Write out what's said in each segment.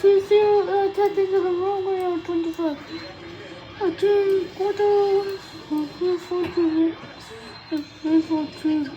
tapping to the wrong way on 25. I think quarter, 342, 342,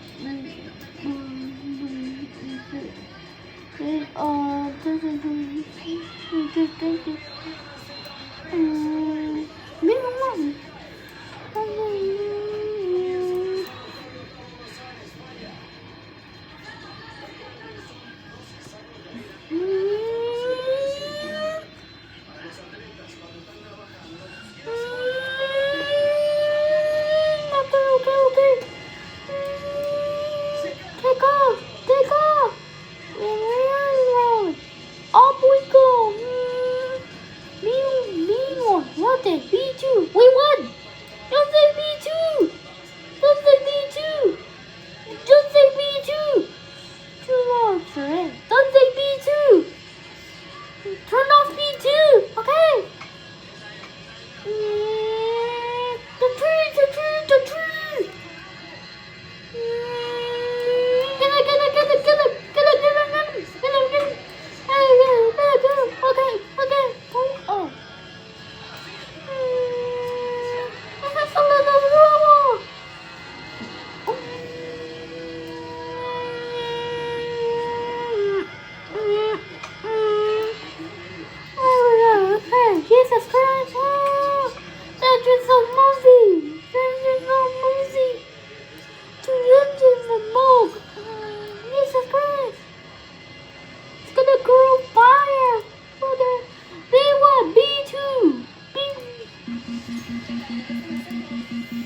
Take off! Up we go! B1, what the? B2, we won! Don't say B2! Don't say B2! Don't say B2! Too long, sir. Don't say B2! Turn off B2, okay? The tree! Get him! Okay. Oh. That's a little trouble. Okay. Jesus Christ. That is a movie. To engines and smoke. Jesus Christ. It's gonna grow fire. B1, B2,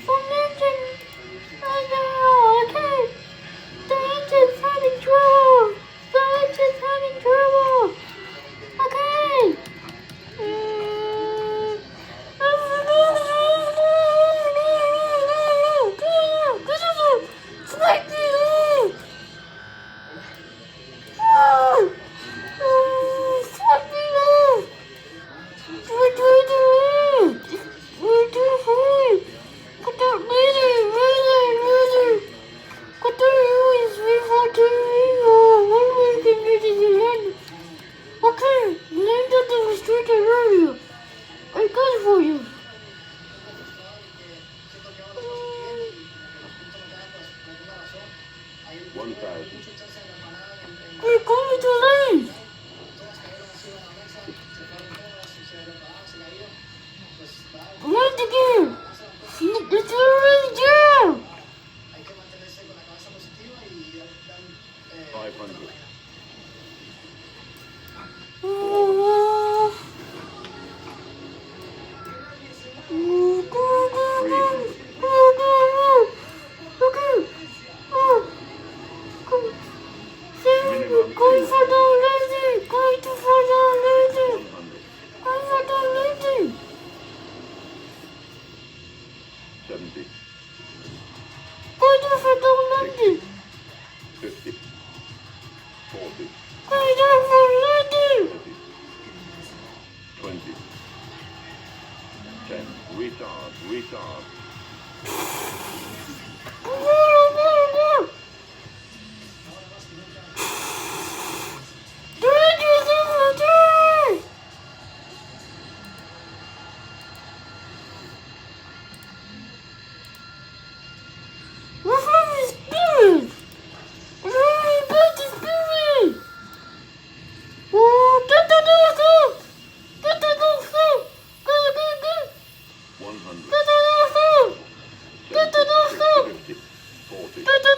some engine. Okay. The engine's having trouble. Okay. We're going to land! Land again! It's already down! 500. Going for the landing! Going for the landing! Going for the landing! 70. Going for the landing! 50. 40. Going for landing! 30. 20. 10. Retard. More! The engine's overturned! What's wrong with spirit? What's wrong with the spirit? Oh, get the door stop! Get the door stop! Go! 100. Get the door stop! Get the door stop! 50. 40. Get the